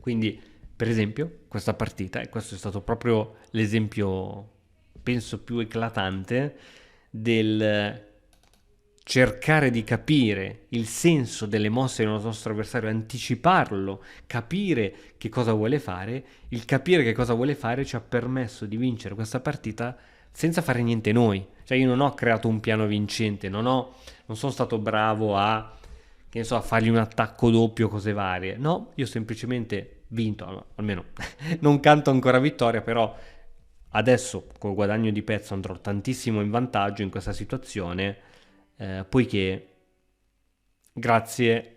Quindi, per esempio, questa partita, e questo è stato proprio l'esempio, penso, più eclatante del cercare di capire il senso delle mosse del nostro avversario, anticiparlo, capire che cosa vuole fare. Il capire che cosa vuole fare ci ha permesso di vincere questa partita senza fare niente noi. Cioè io non ho creato un piano vincente, non sono stato bravo a, che ne so, a fargli un attacco doppio, cose varie. No, io ho semplicemente vinto, almeno non canto ancora vittoria, però adesso col guadagno di pezzo andrò tantissimo in vantaggio in questa situazione, poiché grazie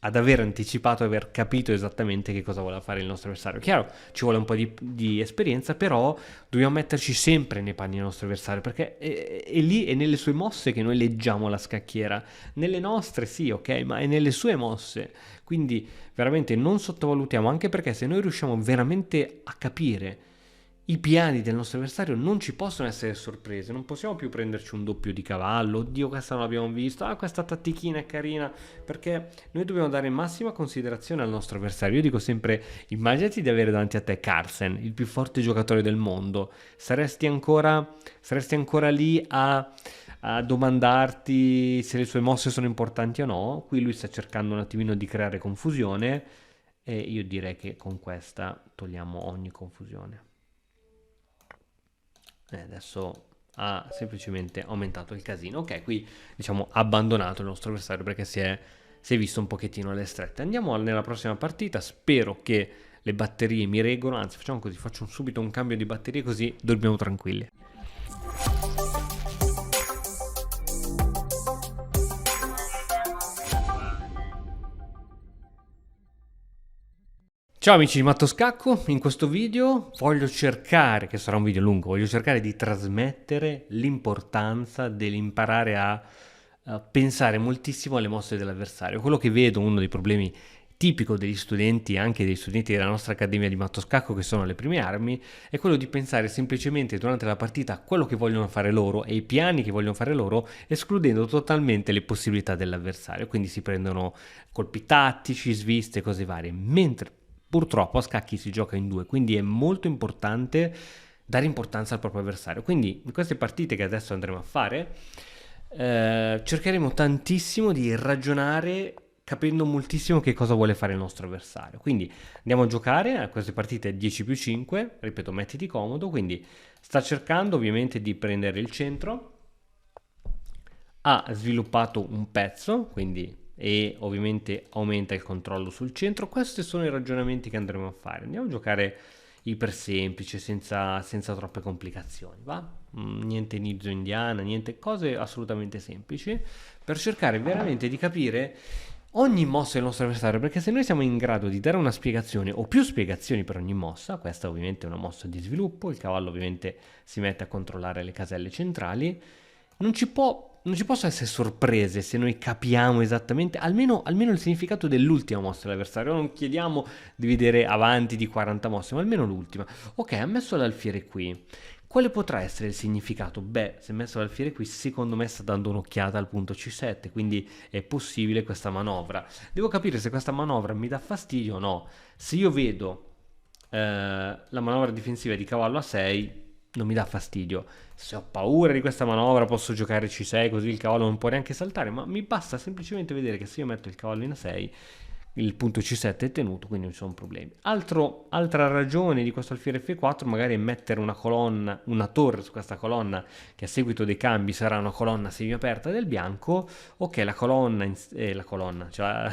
ad aver anticipato e aver capito esattamente che cosa vuole fare il nostro avversario. Chiaro, ci vuole un po' di esperienza, però dobbiamo metterci sempre nei panni del nostro avversario, perché è lì, è nelle sue mosse che noi leggiamo la scacchiera. Nelle nostre sì, ok, ma è nelle sue mosse. Quindi veramente non sottovalutiamo, anche perché se noi riusciamo veramente a capire i piani del nostro avversario, non ci possono essere sorprese, non possiamo più prenderci un doppio di cavallo, oddio questa non l'abbiamo vista, questa tattichina è carina, perché noi dobbiamo dare massima considerazione al nostro avversario. Io dico sempre, immaginati di avere davanti a te Carlsen, il più forte giocatore del mondo, saresti ancora lì a domandarti se le sue mosse sono importanti o no. Qui lui sta cercando un attimino di creare confusione e io direi che con questa togliamo ogni confusione. Adesso ha semplicemente aumentato il casino. Ok, qui diciamo abbandonato il nostro avversario perché si è visto un pochettino alle strette. Andiamo nella prossima partita, spero che le batterie mi reggono, anzi facciamo così, faccio subito un cambio di batterie così dormiamo tranquilli. Ciao amici di Matto Scacco, in questo video voglio cercare, che sarà un video lungo, voglio cercare di trasmettere l'importanza dell'imparare a pensare moltissimo alle mosse dell'avversario. Quello che vedo, uno dei problemi tipico degli studenti, anche degli studenti della nostra accademia di Matto Scacco che sono alle prime armi, è quello di pensare semplicemente durante la partita a quello che vogliono fare loro e i piani che vogliono fare loro, escludendo totalmente le possibilità dell'avversario. Quindi si prendono colpi tattici, sviste, cose varie, mentre purtroppo a scacchi si gioca in due, quindi è molto importante dare importanza al proprio avversario. Quindi in queste partite che adesso andremo a fare, cercheremo tantissimo di ragionare capendo moltissimo che cosa vuole fare il nostro avversario. Quindi andiamo a giocare a queste partite 10 più 5, ripeto, mettiti comodo, quindi sta cercando ovviamente di prendere il centro, ha sviluppato un pezzo, quindi e ovviamente aumenta il controllo sul centro. Questi sono i ragionamenti che andremo a fare. Andiamo a giocare iper semplice, senza troppe complicazioni, va? Niente nizzo indiana, niente cose assolutamente semplici, per cercare veramente di capire ogni mossa del nostro avversario, perché se noi siamo in grado di dare una spiegazione o più spiegazioni per ogni mossa, questa ovviamente è una mossa di sviluppo, il cavallo ovviamente si mette a controllare le caselle centrali, non ci possono essere sorprese se noi capiamo esattamente almeno il significato dell'ultima mossa dell'avversario. Non chiediamo di vedere avanti di 40 mosse, ma almeno l'ultima. Ok, ha messo l'alfiere qui. Quale potrà essere il significato? Beh, se ha messo l'alfiere qui, secondo me sta dando un'occhiata al punto C7, quindi è possibile questa manovra. Devo capire se questa manovra mi dà fastidio o no. Se io vedo la manovra difensiva di cavallo A6, non mi dà fastidio. Se ho paura di questa manovra posso giocare C6 così il cavallo non può neanche saltare, ma mi basta semplicemente vedere che se io metto il cavallo in A6 il punto C7 è tenuto, quindi non ci sono problemi. Altra ragione di questo alfiere F4 magari è mettere una colonna, una torre su questa colonna che a seguito dei cambi sarà una colonna semiaperta del bianco. Ok, cioè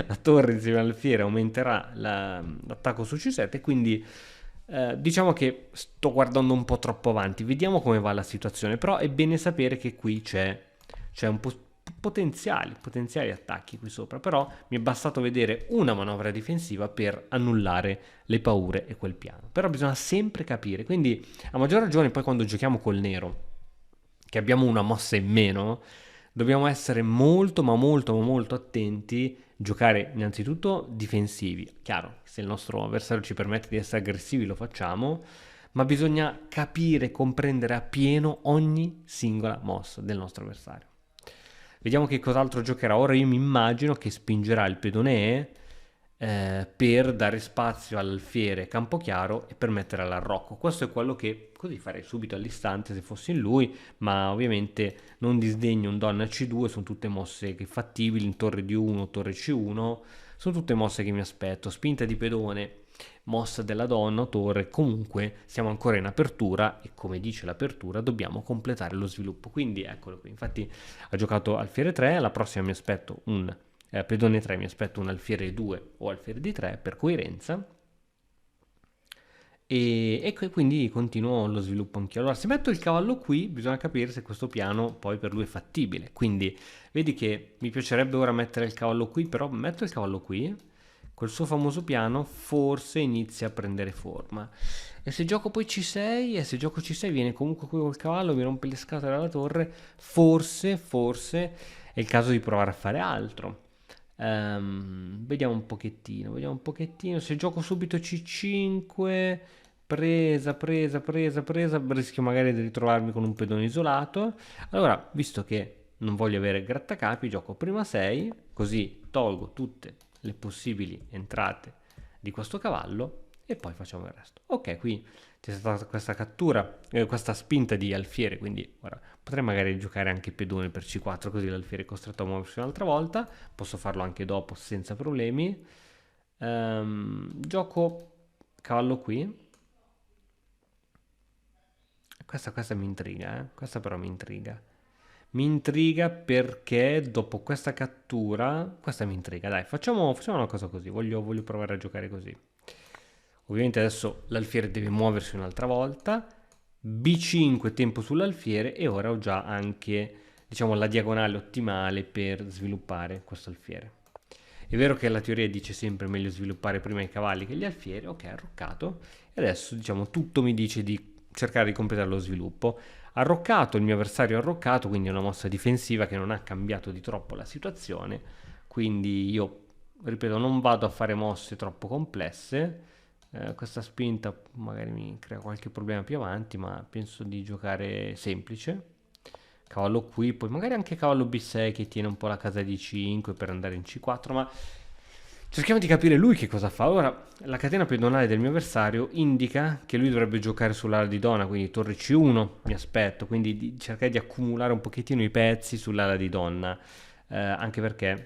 la torre insieme all'alfiere aumenterà l'attacco su C7, quindi diciamo che sto guardando un po' troppo avanti, vediamo come va la situazione, però è bene sapere che qui c'è un po' potenziali attacchi qui sopra, però mi è bastato vedere una manovra difensiva per annullare le paure e quel piano. Però bisogna sempre capire, quindi a maggior ragione poi quando giochiamo col nero, che abbiamo una mossa in meno, dobbiamo essere molto ma molto ma molto attenti, giocare innanzitutto difensivi. Chiaro, se il nostro avversario ci permette di essere aggressivi lo facciamo, ma bisogna capire, comprendere appieno ogni singola mossa del nostro avversario. Vediamo che cos'altro giocherà. Ora io mi immagino che spingerà il pedone per dare spazio all'alfiere Campochiaro e permettere all'arrocco. Questo è quello che così farei subito all'istante se fossi in lui, ma ovviamente non disdegno un donna C2, sono tutte mosse che fattibili, in torre D1, torre C1, sono tutte mosse che mi aspetto. Spinta di pedone, mossa della donna, torre, comunque siamo ancora in apertura e come dice l'apertura dobbiamo completare lo sviluppo. Quindi eccolo qui, infatti ha giocato alfiere 3, alla prossima mi aspetto un pedone 3, mi aspetto un alfiere 2 o alfiere D3 per coerenza e quindi continuo lo sviluppo anch'io. Allora, se metto il cavallo qui, bisogna capire se questo piano poi per lui è fattibile. Quindi, vedi che mi piacerebbe ora mettere il cavallo qui, però metto il cavallo qui, col suo famoso piano forse inizia a prendere forma. E se gioco poi C6, e se gioco C6 viene comunque qui col cavallo, mi rompe le scatole alla torre, forse è il caso di provare a fare altro. Vediamo un pochettino. Se gioco subito C5, presa, rischio magari di ritrovarmi con un pedone isolato. Allora, visto che non voglio avere grattacapi, gioco prima 6, così tolgo tutte le possibili entrate di questo cavallo e poi facciamo il resto. Ok, qui c'è stata questa cattura, questa spinta di alfiere, quindi ora potrei magari giocare anche pedone per C4, così l'alfiere è costretto a muoversi un'altra volta. Posso farlo anche dopo senza problemi. Gioco cavallo qui. Questa mi intriga, questa però mi intriga. Mi intriga perché dopo questa cattura, questa mi intriga, dai, facciamo una cosa così, voglio provare a giocare così. Ovviamente adesso l'alfiere deve muoversi un'altra volta, B5 tempo sull'alfiere e ora ho già anche, diciamo, la diagonale ottimale per sviluppare questo alfiere. È vero che la teoria dice sempre meglio sviluppare prima i cavalli che gli alfieri, ok, arroccato, e adesso diciamo tutto mi dice di cercare di completare lo sviluppo. Arroccato, il mio avversario è arroccato, quindi è una mossa difensiva che non ha cambiato di troppo la situazione, quindi io, ripeto, non vado a fare mosse troppo complesse. Questa spinta magari mi crea qualche problema più avanti, ma penso di giocare semplice. Cavallo qui, poi magari anche cavallo B6 che tiene un po' la casa di C5 per andare in C4, ma cerchiamo di capire lui che cosa fa. Ora, la catena pedonale del mio avversario indica che lui dovrebbe giocare sull'ala di donna, quindi torre C1, mi aspetto, quindi di cercare di accumulare un pochettino i pezzi sull'ala di donna, anche perché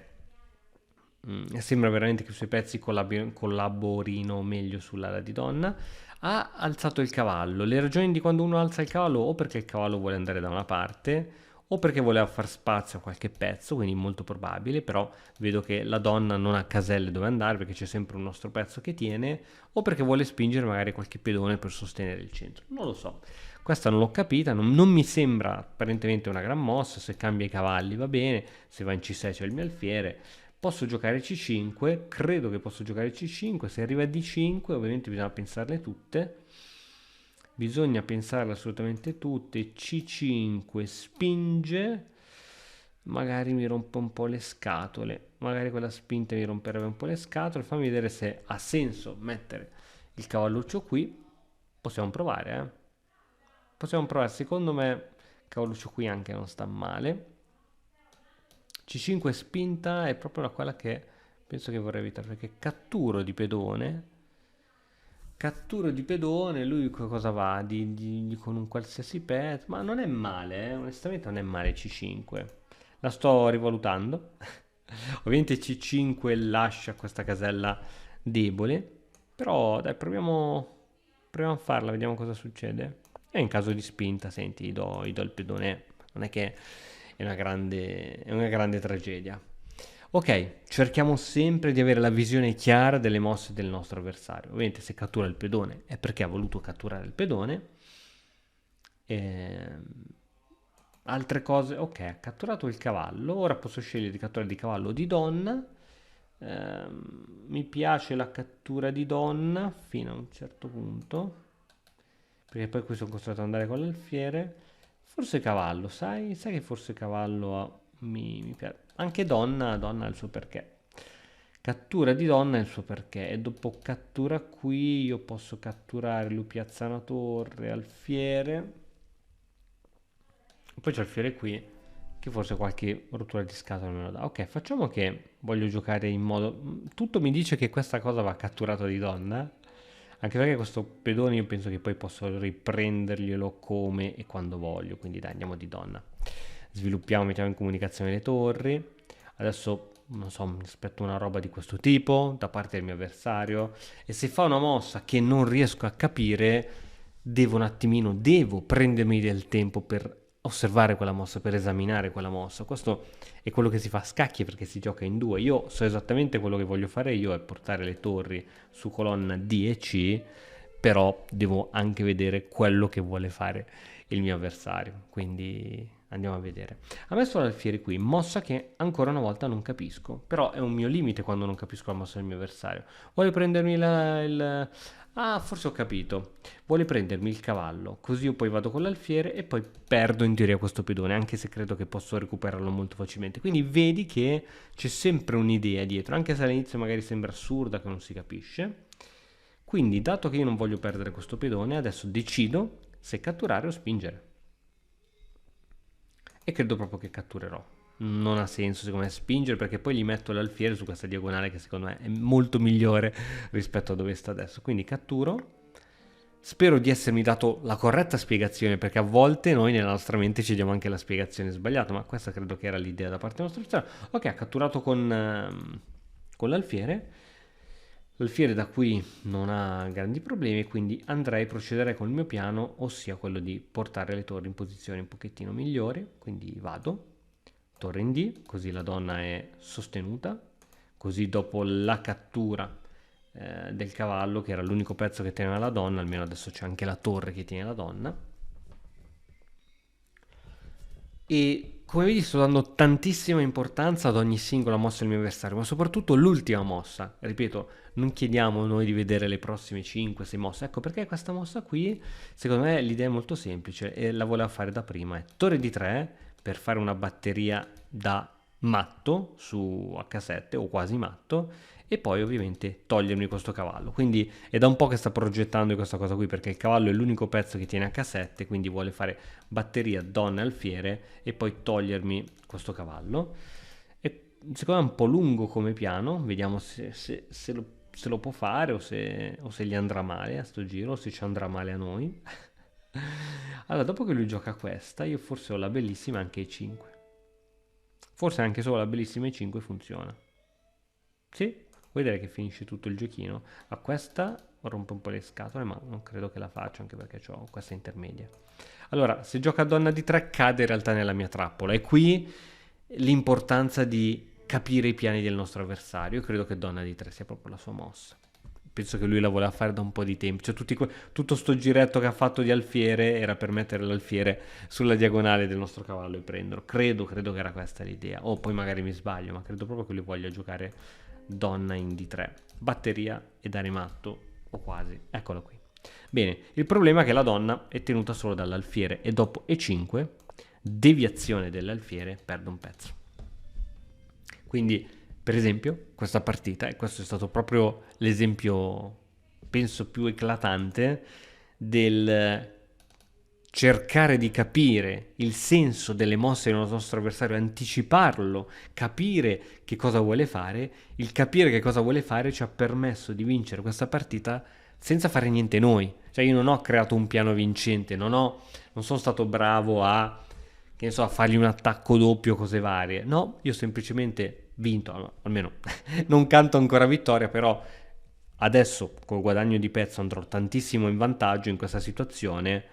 sembra veramente che i suoi pezzi collaborino meglio sull'ala di donna. Ha alzato il cavallo. Le ragioni di quando uno alza il cavallo o perché il cavallo vuole andare da una parte o perché voleva far spazio a qualche pezzo, quindi molto probabile, però vedo che la donna non ha caselle dove andare perché c'è sempre un nostro pezzo che tiene, o perché vuole spingere magari qualche pedone per sostenere il centro. Non lo so. Questa non l'ho capita, non mi sembra apparentemente una gran mossa, se cambia i cavalli va bene, se va in C6 c'è il mio alfiere. Posso giocare C5, credo che posso giocare C5, se arriva a D5 ovviamente bisogna pensarle tutte, bisogna pensarle assolutamente tutte, C5 spinge, magari mi rompe un po' le scatole, magari quella spinta mi romperebbe un po' le scatole, fammi vedere se ha senso mettere il cavalluccio qui, possiamo provare, possiamo provare, secondo me il cavalluccio qui anche non sta male. C5 spinta è proprio quella che penso che vorrei evitare perché catturo di pedone, lui cosa va? Con un qualsiasi pezzo, ma non è male, onestamente non è male C5, la sto rivalutando. Ovviamente C5 lascia questa casella debole, però dai proviamo a farla, vediamo cosa succede. E in caso di spinta, senti, gli do il pedone, non è che è una grande tragedia. Ok, cerchiamo sempre di avere la visione chiara delle mosse del nostro avversario. Ovviamente se cattura il pedone è perché ha voluto catturare il pedone. Ehm, Altre cose, ok, ha catturato il cavallo, ora posso scegliere di catturare di cavallo o di donna. Mi piace la cattura di donna fino a un certo punto, perché poi qui sono costretto ad andare con l'alfiere. Forse cavallo, sai che forse cavallo mi piace. Anche donna ha il suo perché. Cattura di donna ha il suo perché. E dopo cattura qui io posso catturare, lui piazza una torre, alfiere. Poi c'è il fiere qui che forse qualche rottura di scatola me lo dà. Ok, facciamo che voglio giocare in modo... Tutto mi dice che questa cosa va catturata di donna, anche perché questo pedone io penso che poi posso riprenderglielo come e quando voglio, quindi dai, andiamo di donna. Sviluppiamo, mettiamo in comunicazione le torri. Adesso, non so, mi aspetto una roba di questo tipo da parte del mio avversario e se fa una mossa che non riesco a capire, devo prendermi del tempo per osservare quella mossa, per esaminare quella mossa. Questo è quello che si fa a scacchi perché si gioca in due. Io so esattamente quello che voglio fare io è portare le torri su colonna D e C, però devo anche vedere quello che vuole fare il mio avversario. Quindi andiamo a vedere. Ha messo l'alfiere qui, mossa che ancora una volta non capisco, però è un mio limite quando non capisco la mossa del mio avversario. Vuole prendermi il... Ah, forse ho capito. Vuole prendermi il cavallo, così io poi vado con l'alfiere e poi perdo in teoria questo pedone, anche se credo che posso recuperarlo molto facilmente. Quindi vedi che c'è sempre un'idea dietro, anche se all'inizio magari sembra assurda che non si capisce. Quindi, dato che io non voglio perdere questo pedone, adesso decido se catturare o spingere. E credo proprio che catturerò. Non ha senso secondo me spingere perché poi gli metto l'alfiere su questa diagonale che secondo me è molto migliore rispetto a dove sta adesso. Quindi catturo. Spero di essermi dato la corretta spiegazione perché a volte noi nella nostra mente ci diamo anche la spiegazione sbagliata, ma questa credo che era l'idea da parte nostra. Ok, ha catturato con l'alfiere. L'alfiere da qui non ha grandi problemi, quindi procederei con il mio piano, ossia quello di portare le torri in posizioni un pochettino migliori. Quindi vado, torre in D, così la donna è sostenuta, così dopo la cattura del cavallo, che era l'unico pezzo che teneva la donna, almeno adesso c'è anche la torre che tiene la donna. E come vedi sto dando tantissima importanza ad ogni singola mossa del mio avversario, ma soprattutto l'ultima mossa. Ripeto, non chiediamo noi di vedere le prossime 5-6 mosse. Ecco perché questa mossa qui, secondo me l'idea è molto semplice e la voleva fare da prima. È torre di 3 per fare una batteria da matto su H7 o quasi matto e poi ovviamente togliermi questo cavallo. Quindi è da un po' che sta progettando questa cosa qui perché il cavallo è l'unico pezzo che tiene H7, quindi vuole fare batteria, donna e alfiere e poi togliermi questo cavallo. E secondo me è un po' lungo come piano, vediamo se lo può fare o se gli andrà male a sto giro o se ci andrà male a noi. Allora, dopo che lui gioca questa, io forse ho la bellissima anche E5. Forse anche solo la bellissima E5 funziona. Sì, vuoi vedere che finisce tutto il giochino. A questa rompe un po' le scatole, ma non credo che la faccia, anche perché ho questa intermedia. Allora, se gioca a donna di 3 cade in realtà nella mia trappola. E qui l'importanza di capire i piani del nostro avversario. Io credo che donna di 3 sia proprio la sua mossa. Penso che lui la voleva fare da un po' di tempo. Cioè, tutto sto giretto che ha fatto di alfiere era per mettere l'alfiere sulla diagonale del nostro cavallo e prenderlo. Credo che era questa l'idea. O poi magari mi sbaglio, ma credo proprio che lui voglia giocare donna in D3. Batteria e dare matto, o quasi. Eccolo qui. Bene, il problema è che la donna è tenuta solo dall'alfiere e dopo E5, deviazione dell'alfiere, perde un pezzo. Quindi, per esempio, questa partita, e questo è stato proprio l'esempio, penso, più eclatante del cercare di capire il senso delle mosse del nostro avversario, anticiparlo, capire che cosa vuole fare. Il capire che cosa vuole fare ci ha permesso di vincere questa partita senza fare niente noi. Cioè io non ho creato un piano vincente, non sono stato bravo a, che ne so, a fargli un attacco doppio, cose varie. No, io ho semplicemente vinto, almeno non canto ancora vittoria, però adesso col guadagno di pezzo andrò tantissimo in vantaggio in questa situazione,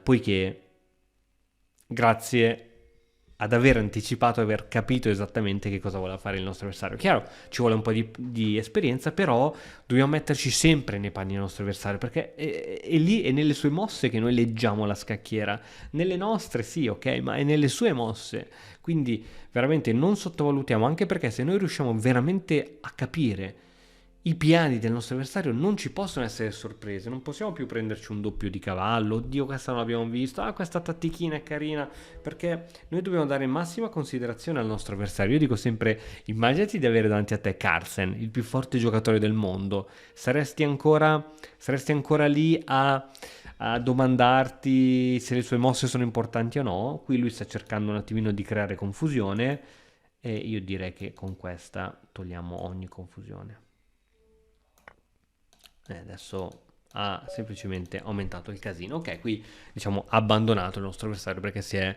poiché grazie ad aver anticipato e aver capito esattamente che cosa voleva fare il nostro avversario. Chiaro, ci vuole un po' di esperienza, però dobbiamo metterci sempre nei panni del nostro avversario, perché è lì, è nelle sue mosse che noi leggiamo la scacchiera. Nelle nostre sì, ok, ma è nelle sue mosse. Quindi veramente non sottovalutiamo, anche perché se noi riusciamo veramente a capire i piani del nostro avversario non ci possono essere sorprese, non possiamo più prenderci un doppio di cavallo, oddio questa non l'abbiamo vista, questa tattichina è carina, perché noi dobbiamo dare massima considerazione al nostro avversario. Io dico sempre, immaginati di avere davanti a te Carlsen, il più forte giocatore del mondo, saresti ancora lì a a domandarti se le sue mosse sono importanti o no. Qui lui sta cercando un attimino di creare confusione e io direi che con questa togliamo ogni confusione. Adesso ha semplicemente aumentato il casino. Ok, qui diciamo abbandonato il nostro avversario perché si è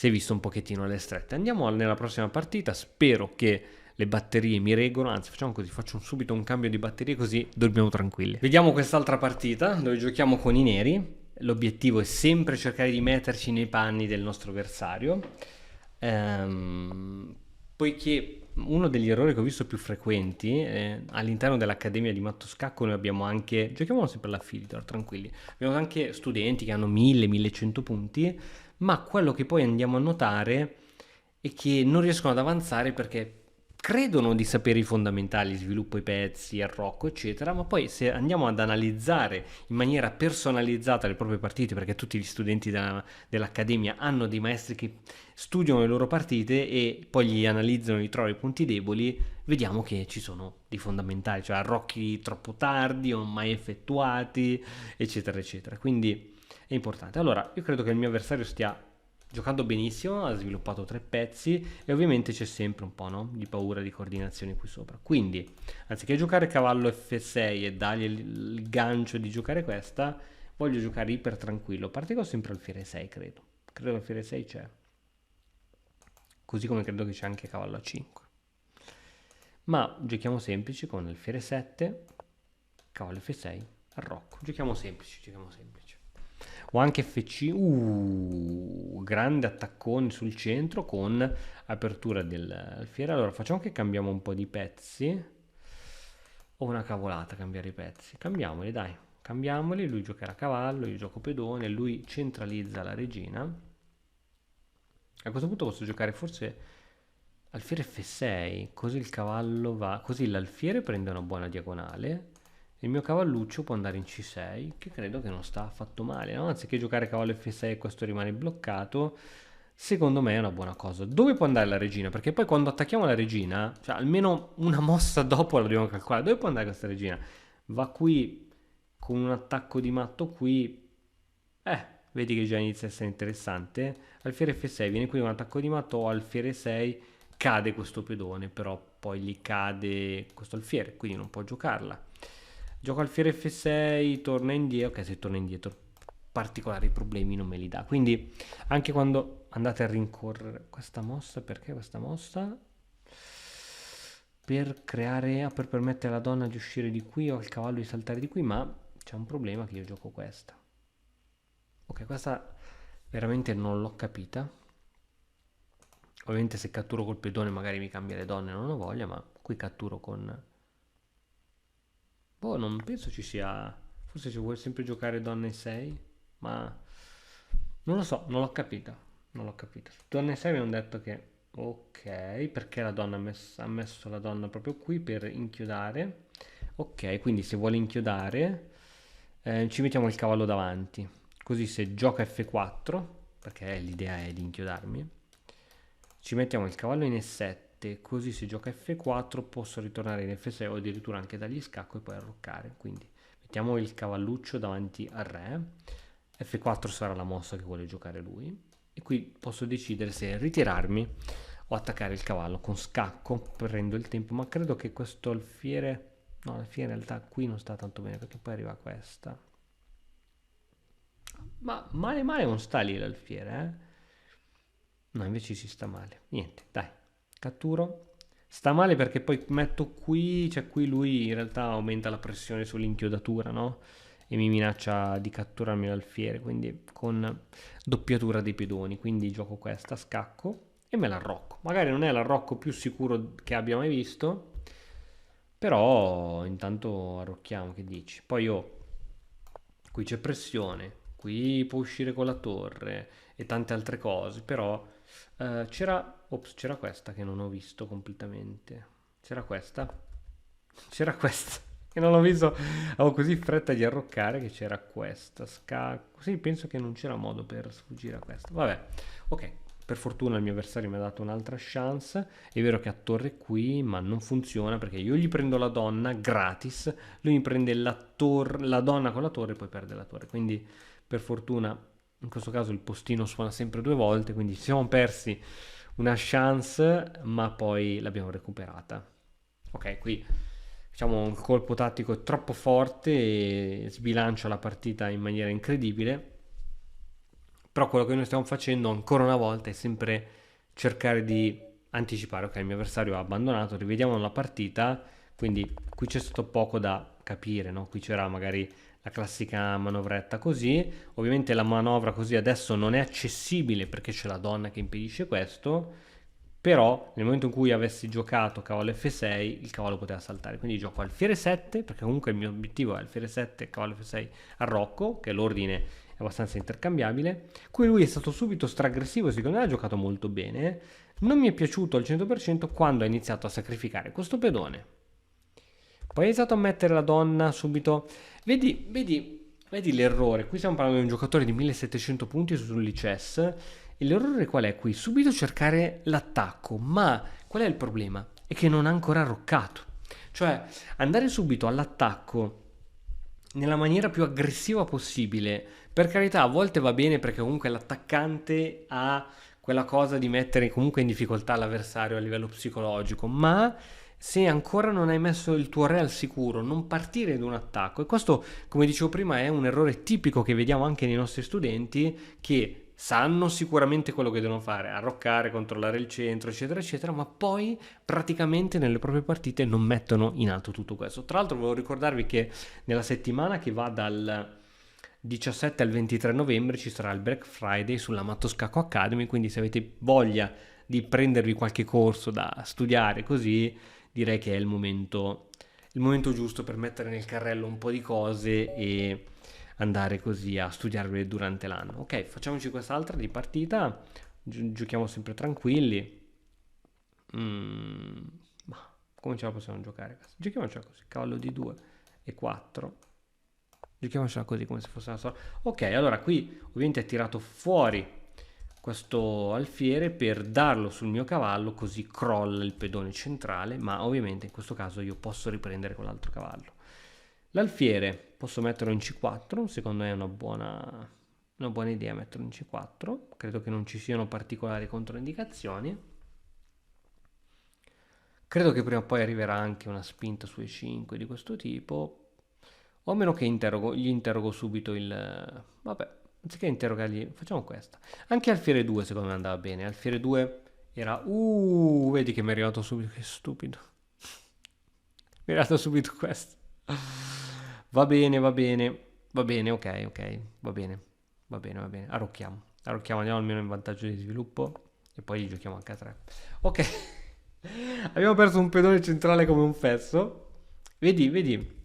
visto un pochettino alle strette. Andiamo nella prossima partita, spero che le batterie mi reggono, anzi facciamo così, faccio subito un cambio di batterie così dormiamo tranquilli. Vediamo quest'altra partita dove giochiamo con i neri. L'obiettivo è sempre cercare di metterci nei panni del nostro avversario. Poiché uno degli errori che ho visto più frequenti all'interno dell'Accademia di Matto Scacco noi abbiamo anche, giochiamo sempre alla Philidor, tranquilli, abbiamo anche studenti che hanno 1000-1100 punti, ma quello che poi andiamo a notare è che non riescono ad avanzare perché credono di sapere i fondamentali, sviluppo i pezzi, arrocco, eccetera, ma poi se andiamo ad analizzare in maniera personalizzata le proprie partite, perché tutti gli studenti dell'Accademia hanno dei maestri che studiano le loro partite e poi gli analizzano, gli trovano i punti deboli, vediamo che ci sono dei fondamentali, cioè arrocchi troppo tardi o mai effettuati, eccetera, eccetera. Quindi è importante. Allora, io credo che il mio avversario stia giocando benissimo, ha sviluppato 3 pezzi e ovviamente c'è sempre un po', no, di paura di coordinazione qui sopra. Quindi, anziché giocare cavallo F6 e dargli il gancio di giocare questa, voglio giocare iper tranquillo. A parte che ho sempre alfiere 6, credo. Credo alfiere 6 c'è. Così come credo che c'è anche cavallo A5. Ma giochiamo semplici con alfiere 7, cavallo F6, arrocco. Giochiamo semplici, giochiamo semplici. O anche FC, grande attaccone sul centro con apertura dell'alfiere. Allora facciamo che cambiamo un po' di pezzi. O una cavolata cambiare i pezzi. Cambiamoli, dai. Cambiamoli, lui giocherà cavallo, io gioco pedone, lui centralizza la regina. A questo punto posso giocare forse alfiere F6, così il cavallo va, così l'alfiere prende una buona diagonale. Il mio cavalluccio può andare in C6, che credo che non sta affatto male, no? Anziché giocare cavallo F6 e questo rimane bloccato, secondo me è una buona cosa. Dove può andare la regina? Perché poi quando attacchiamo la regina, cioè almeno una mossa dopo la dobbiamo calcolare. Dove può andare questa regina? Va qui con un attacco di matto qui. Vedi che già inizia a essere interessante. Alfiere F6, viene qui un attacco di matto o alfiere 6, cade questo pedone, però poi gli cade questo alfiere, quindi non può giocarla. Gioco alfiere F6, torna indietro, ok, se torna indietro particolari problemi non me li dà. Quindi anche quando andate a rincorrere questa mossa, perché questa mossa? Per creare, per permettere alla donna di uscire di qui o al cavallo di saltare di qui, ma c'è un problema che io gioco questa. Ok, questa veramente non l'ho capita. Ovviamente se catturo col pedone magari mi cambia le donne, non ho voglia, ma qui catturo con... Boh, non penso ci sia... Forse ci vuole sempre giocare donne 6, ma... Non lo so, non l'ho capita. Non l'ho capita. Su donne 6 mi hanno detto che... Ok, perché la donna ha messo la donna proprio qui per inchiodare. Ok, quindi se vuole inchiodare ci mettiamo il cavallo davanti. Così se gioca F4, perché l'idea è di inchiodarmi, ci mettiamo il cavallo in E7, così se gioca F4 posso ritornare in F6 o addirittura anche dagli scacco e poi arroccare. Quindi mettiamo il cavalluccio davanti al re, F4 sarà la mossa che vuole giocare lui e qui posso decidere se ritirarmi o attaccare il cavallo con scacco, prendo il tempo, ma credo che questo alfiere... No, l'alfiere in realtà qui non sta tanto bene perché poi arriva questa. Ma male male non sta lì l'alfiere, eh? No, invece si sta male. Niente, dai, catturo. Sta male perché poi metto qui, cioè qui lui in realtà aumenta la pressione sull'inchiodatura, no? E mi minaccia di catturarmi l'alfiere, quindi con doppiatura dei pedoni. Quindi gioco questa, scacco e me l'arrocco. Magari non è l'arrocco più sicuro che abbia mai visto, però intanto arrocchiamo, che dici? Poi qui c'è pressione, qui può uscire con la torre e tante altre cose, però c'era questa che non ho visto completamente. C'era questa? C'era questa che non l'ho visto, avevo così fretta di arroccare che c'era questa. Sì, penso che non c'era modo per sfuggire a questa. Vabbè, ok. Per fortuna il mio avversario mi ha dato un'altra chance. È vero che ha torre qui, ma non funziona perché io gli prendo la donna gratis, lui mi prende la donna con la torre e poi perde la torre. Quindi Per fortuna in questo caso il postino suona sempre due volte, quindi ci siamo persi una chance, ma poi l'abbiamo recuperata. Ok, qui diciamo un colpo tattico troppo forte e sbilancia la partita in maniera incredibile. Però quello che noi stiamo facendo ancora una volta è sempre cercare di anticipare. Ok, il mio avversario ha abbandonato, rivediamo la partita, quindi qui c'è stato poco da capire, no? Qui c'era magari la classica manovretta così. Ovviamente la manovra così adesso non è accessibile perché c'è la donna che impedisce questo. Però nel momento in cui avessi giocato cavallo F6, il cavallo poteva saltare. Quindi gioco alfiere 7, perché comunque il mio obiettivo è alfiere 7, cavallo F6 al Rocco, che l'ordine è abbastanza intercambiabile. Qui lui è stato subito straggressivo e secondo me ha giocato molto bene. Non mi è piaciuto al 100% quando ha iniziato a sacrificare questo pedone. Poi ha iniziato a mettere la donna subito. Vedi l'errore. Qui stiamo parlando di un giocatore di 1700 punti sull'ICES. E l'errore qual è qui? Subito cercare l'attacco. Ma qual è il problema? È che non ha ancora arroccato. Cioè, andare subito all'attacco nella maniera più aggressiva possibile. Per carità, a volte va bene perché comunque l'attaccante ha quella cosa di mettere comunque in difficoltà l'avversario a livello psicologico, ma se ancora non hai messo il tuo re al sicuro, non partire da un attacco. E questo, come dicevo prima, è un errore tipico che vediamo anche nei nostri studenti che sanno sicuramente quello che devono fare, arroccare, controllare il centro, eccetera, eccetera, ma poi praticamente nelle proprie partite non mettono in alto tutto questo. Tra l'altro volevo ricordarvi che nella settimana che va dal 17 al 23 novembre ci sarà il Black Friday sulla Matto Scacco Academy, quindi se avete voglia di prendervi qualche corso da studiare così, direi che è il momento giusto per mettere nel carrello un po' di cose e andare così a studiarle durante l'anno. Ok, facciamoci quest'altra di partita, giochiamo sempre tranquilli. Ma come ce la possiamo giocare? Giochiamocela così, cavallo di 2 e 4. Giochiamocela così come se fosse una storia. Ok, allora qui ovviamente è tirato fuori questo alfiere per darlo sul mio cavallo, così crolla il pedone centrale, ma ovviamente in questo caso io posso riprendere con l'altro cavallo. L'alfiere posso metterlo in C4, secondo me è una buona idea metterlo in C4, credo che non ci siano particolari controindicazioni. Credo che prima o poi arriverà anche una spinta su E5 di questo tipo, o a meno che gli interrogo subito il... Vabbè, anziché interrogargli, facciamo questa. Anche alfiere 2 secondo me andava bene. Alfiere 2 era... vedi che mi è arrivato subito, che stupido. Mi è arrivato subito questo. Va bene, va bene. Va bene, ok, ok. Va bene. Va bene, va bene. Arrocchiamo. Arrocchiamo, andiamo almeno in vantaggio di sviluppo. E poi gli giochiamo anche a 3. Ok. Abbiamo perso un pedone centrale come un fesso. Vedi, vedi.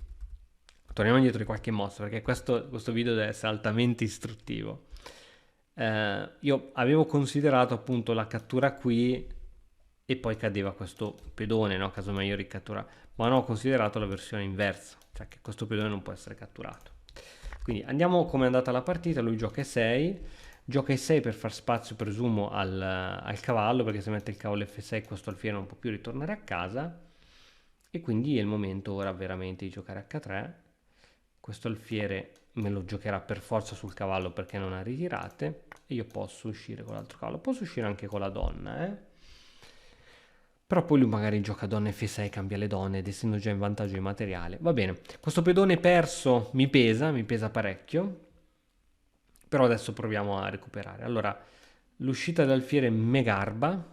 Torniamo indietro di qualche mossa perché questo video deve essere altamente istruttivo. Io avevo considerato appunto la cattura qui e poi cadeva questo pedone, no? Casomai io ricattura, ma non ho considerato la versione inversa, cioè che questo pedone non può essere catturato. Quindi andiamo come è andata la partita, lui gioca E6, gioca E6 per far spazio presumo al cavallo, perché se mette il cavallo F6 questo alfiere non può più ritornare a casa, e quindi è il momento ora veramente di giocare H3. Questo alfiere me lo giocherà per forza sul cavallo perché non ha ritirate e io posso uscire con l'altro cavallo, posso uscire anche con la donna, però poi lui magari gioca donna F6, cambia le donne ed essendo già in vantaggio di materiale. Va bene, questo pedone perso mi pesa parecchio, però adesso proviamo a recuperare. Allora, l'uscita d'alfiere mi garba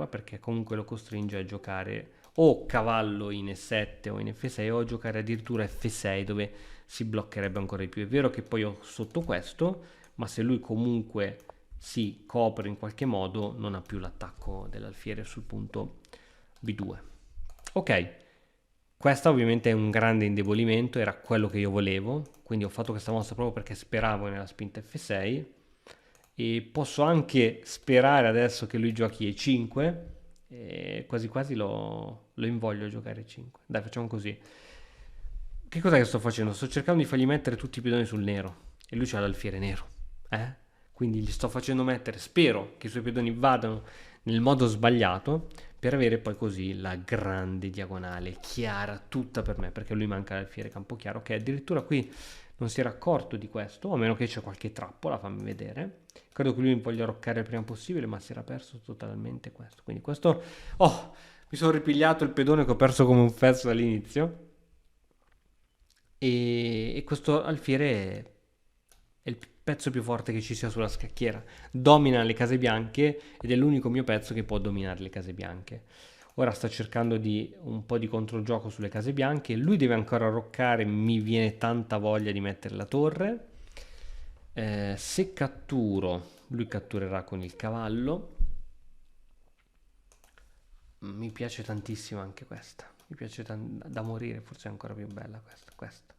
perché comunque lo costringe a giocare o cavallo in E7 o in F6 o a giocare addirittura F6 dove si bloccherebbe ancora di più. È vero che poi ho sotto questo, ma se lui comunque si copre in qualche modo non ha più l'attacco dell'alfiere sul punto B2. Ok, questa ovviamente è un grande indebolimento, era quello che io volevo, quindi ho fatto questa mossa proprio perché speravo nella spinta F6 e posso anche sperare adesso che lui giochi E5 e quasi quasi lo invoglio a giocare E5. Dai, facciamo così. Che cos'è che sto facendo? Sto cercando di fargli mettere tutti i pedoni sul nero e lui c'ha l'alfiere nero, quindi gli sto facendo mettere, spero che i suoi pedoni vadano nel modo sbagliato per avere poi così la grande diagonale chiara tutta per me, perché lui manca l'alfiere campo chiaro. Ok, addirittura qui non si era accorto di questo, a meno che c'è qualche trappola, fammi vedere. Credo che lui mi voglia roccare il prima possibile, ma si era perso totalmente questo. Quindi questo... Oh, mi sono ripigliato il pedone che ho perso come un pezzo dall'inizio. E questo alfiere è il pezzo più forte che ci sia sulla scacchiera. Domina le case bianche ed è l'unico mio pezzo che può dominare le case bianche. Ora sta cercando di un po' di controgioco sulle case bianche. Lui deve ancora roccare, mi viene tanta voglia di mettere la torre. Se catturo, lui catturerà con il cavallo. Mi piace tantissimo anche questa. Mi piace da morire, forse è ancora più bella questa.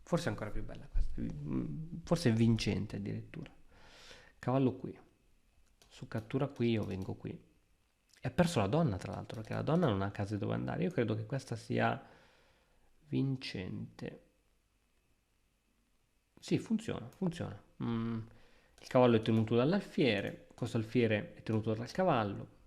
Forse è ancora più bella questa. Forse è vincente addirittura. Cavallo qui. Su cattura qui io vengo qui. E ha perso la donna, tra l'altro, perché la donna non ha case dove andare. Io credo che questa sia vincente. Sì, funziona. Il cavallo è tenuto dall'alfiere, questo alfiere è tenuto dal cavallo.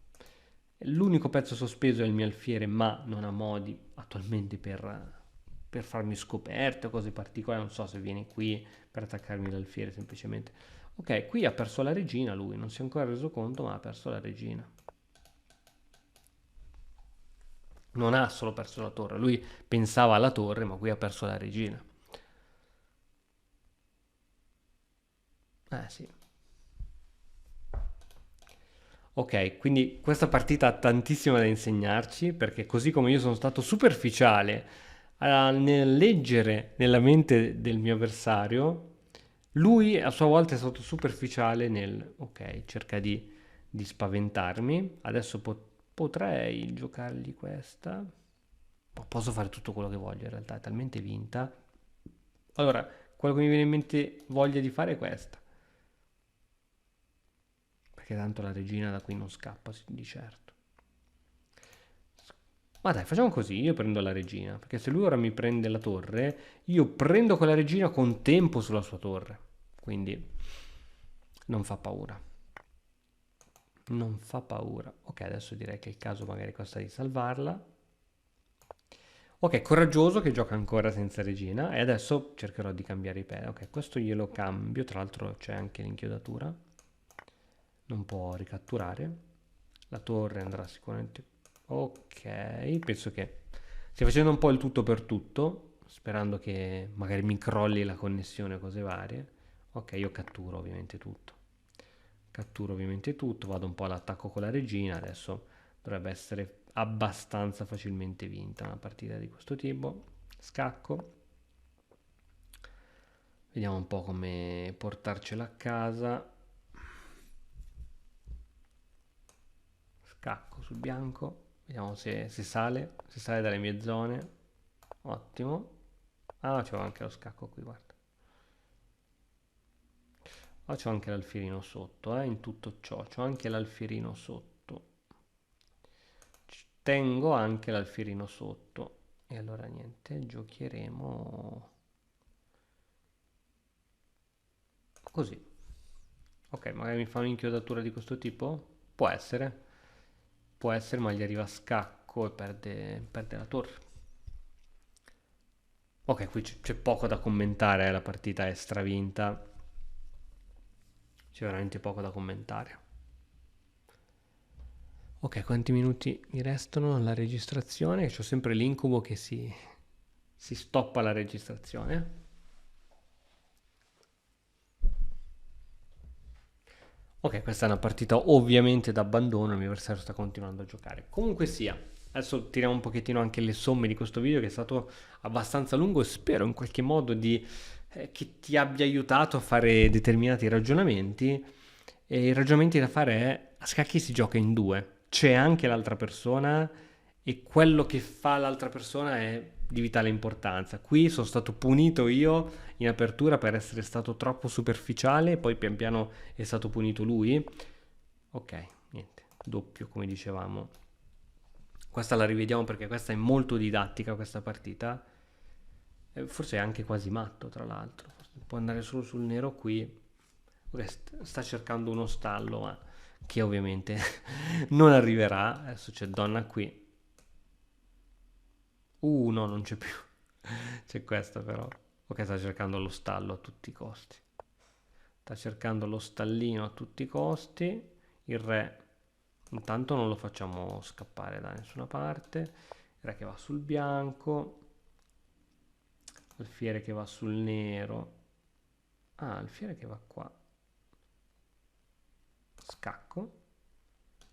L'unico pezzo sospeso è il mio alfiere, ma non ha modi attualmente per farmi scoperte o cose particolari. Non so se viene qui per attaccarmi l'alfiere semplicemente. Ok, qui ha perso la regina lui, non si è ancora reso conto, ma ha perso la regina. Non ha solo perso la torre, lui pensava alla torre, ma qui ha perso la regina. Sì. Ok, quindi questa partita ha tantissimo da insegnarci, perché così come io sono stato superficiale nel leggere nella mente del mio avversario, lui a sua volta è stato superficiale nel, ok, cerca di spaventarmi, adesso potrei giocargli questa, posso fare tutto quello che voglio, in realtà è talmente vinta. Allora, quello che mi viene in mente voglia di fare è questa, perché tanto la regina da qui non scappa di certo. Ma dai, facciamo così, io prendo la regina, perché se lui ora mi prende la torre, io prendo quella regina con tempo sulla sua torre, quindi non fa paura. Non fa paura. Ok, adesso direi che è il caso magari costa di salvarla. Ok, coraggioso che gioca ancora senza regina e adesso cercherò di cambiare i pezzi. Ok, questo glielo cambio, tra l'altro c'è anche l'inchiodatura. Non può ricatturare. La torre andrà sicuramente... Ok, penso che stia facendo un po' il tutto per tutto, sperando che magari mi crolli la connessione o cose varie. Ok, io catturo ovviamente tutto. Catturo ovviamente tutto, vado un po' all'attacco con la regina, adesso dovrebbe essere abbastanza facilmente vinta una partita di questo tipo. Scacco. Vediamo un po' come portarcela a casa. Scacco sul bianco. Vediamo se sale dalle mie zone. Ottimo. Ah, c'ho anche lo scacco qui, guarda. Ah, c'ho anche l'alfierino sotto, in tutto ciò. C'ho anche l'alfierino sotto. Tengo anche l'alfierino sotto. E allora niente, giocheremo così. Ok, magari mi fa un'inchiodatura di questo tipo? Può essere, ma gli arriva a scacco e perde la torre. Ok, qui c'è poco da commentare, la partita è stravinta. C'è veramente poco da commentare. Ok, quanti minuti mi restano alla registrazione? C'ho sempre l'incubo che si stoppa la registrazione. Ok, questa è una partita ovviamente d'abbandono, il mio avversario sta continuando a giocare. Comunque sia, adesso tiriamo un pochettino anche le somme di questo video che è stato abbastanza lungo e spero in qualche modo che ti abbia aiutato a fare determinati ragionamenti. E i ragionamenti da fare è, a scacchi si gioca in due, c'è anche l'altra persona e quello che fa l'altra persona è di vitale importanza. Qui sono stato punito io in apertura per essere stato troppo superficiale, poi pian piano è stato punito lui. Ok, niente, doppio come dicevamo. Questa la rivediamo perché questa è molto didattica questa partita. Forse è anche quasi matto tra l'altro. Può andare solo sul nero qui. Ok, sta cercando uno stallo ma che ovviamente non arriverà. Adesso c'è donna qui. No, non c'è più. C'è questo però. Ok, sta cercando lo stallo a tutti i costi. Sta cercando lo stallino a tutti i costi. Il re intanto non lo facciamo scappare da nessuna parte. Il re che va sul bianco. Alfiere che va sul nero. Ah, alfiere che va qua. Scacco.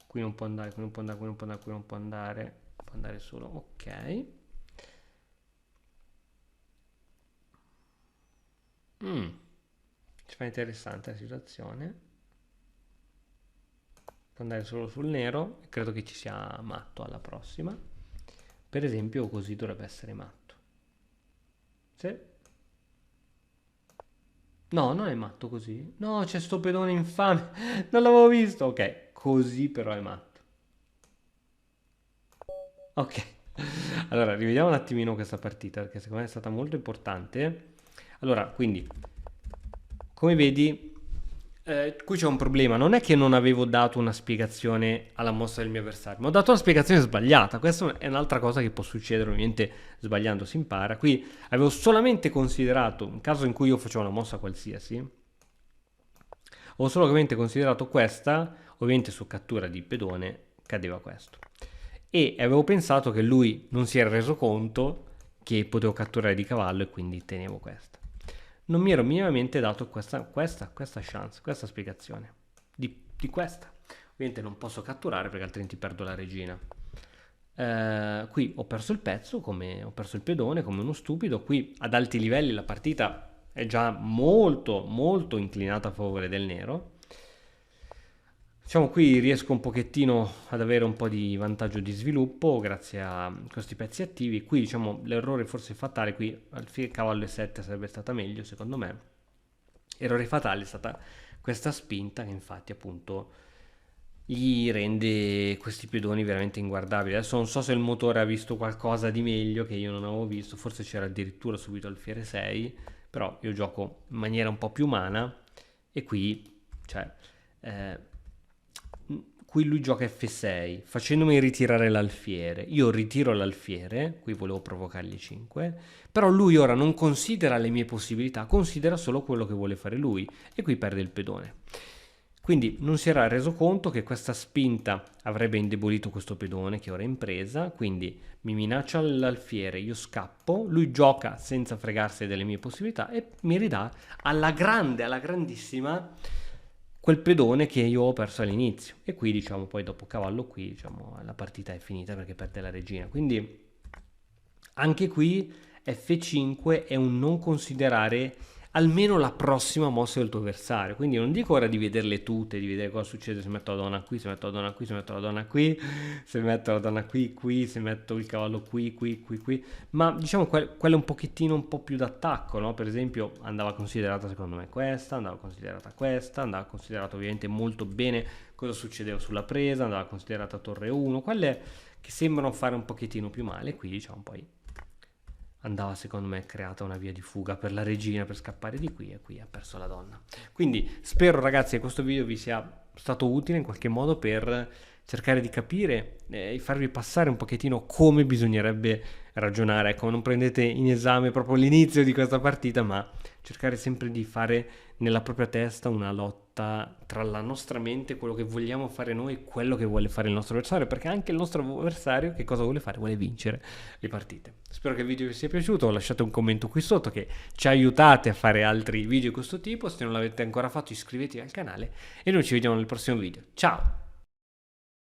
Qui non può andare, qui non può andare, qui non può andare, qui non può andare. Può andare solo, ok. Ci fa interessante la situazione. Può andare solo sul nero. Credo che ci sia matto alla prossima. Per esempio, così dovrebbe essere matto. Sì. No, non è matto così. No, c'è sto pedone infame. Non l'avevo visto. Ok, così però è matto. Ok. Allora, rivediamo un attimino questa partita perché secondo me è stata molto importante. Allora, quindi, come vedi, qui c'è un problema. Non è che non avevo dato una spiegazione alla mossa del mio avversario, ma ho dato una spiegazione sbagliata. Questa è un'altra cosa che può succedere, ovviamente sbagliando si impara. Qui avevo solamente considerato, in caso in cui io facevo una mossa qualsiasi, ho solamente considerato questa, ovviamente su cattura di pedone cadeva questo. E avevo pensato che lui non si era reso conto che potevo catturare di cavallo e quindi tenevo questa. Non mi ero minimamente dato questa chance, questa spiegazione di questa. Ovviamente non posso catturare perché altrimenti perdo la regina. Qui ho perso il pezzo, come ho perso il pedone come uno stupido. Qui ad alti livelli la partita è già molto molto inclinata a favore del nero. Diciamo qui riesco un pochettino ad avere un po' di vantaggio di sviluppo grazie a questi pezzi attivi. Qui diciamo l'errore forse fatale, qui alfiere cavallo e7 sarebbe stata meglio secondo me. Errore fatale è stata questa spinta che infatti appunto gli rende questi pedoni veramente inguardabili. Adesso non so se il motore ha visto qualcosa di meglio che io non avevo visto, forse c'era addirittura subito alfiere 6, però io gioco in maniera un po' più umana e qui, cioè, qui lui gioca F6 facendomi ritirare l'alfiere. Io ritiro l'alfiere, qui volevo provocargli 5, però lui ora non considera le mie possibilità, considera solo quello che vuole fare lui e qui perde il pedone. Quindi non si era reso conto che questa spinta avrebbe indebolito questo pedone che ora è in presa, quindi mi minaccia l'alfiere, io scappo, lui gioca senza fregarsi delle mie possibilità e mi ridà alla grande, alla grandissima quel pedone che io ho perso all'inizio. E qui diciamo poi dopo cavallo qui diciamo la partita è finita perché perde la regina. Quindi anche qui F5 è un non considerare almeno la prossima mossa del tuo avversario. Quindi non dico ora di vederle tutte, di vedere cosa succede se metto la donna qui, se metto la donna qui, se metto la donna qui, se metto la donna qui, qui, se metto il cavallo qui, qui, qui, qui. Ma diciamo quella un pochettino un po' più d'attacco, no? Per esempio andava considerata secondo me questa, andava considerata questa, andava considerata ovviamente molto bene cosa succedeva sulla presa, andava considerata torre 1, quelle che sembrano fare un pochettino più male. Qui diciamo poi andava secondo me creata una via di fuga per la regina per scappare di qui e qui ha perso la donna. Quindi spero ragazzi che questo video vi sia stato utile in qualche modo per cercare di capire e farvi passare un pochettino come bisognerebbe ragionare. Ecco, non prendete in esame proprio l'inizio di questa partita, ma cercare sempre di fare nella propria testa una lotta tra la nostra mente, quello che vogliamo fare noi e quello che vuole fare il nostro avversario, perché anche il nostro avversario che cosa vuole fare? Vuole vincere le partite. Spero che il video vi sia piaciuto, lasciate un commento qui sotto che ci aiutate a fare altri video di questo tipo. Se non l'avete ancora fatto iscrivetevi al canale e noi ci vediamo nel prossimo video. Ciao!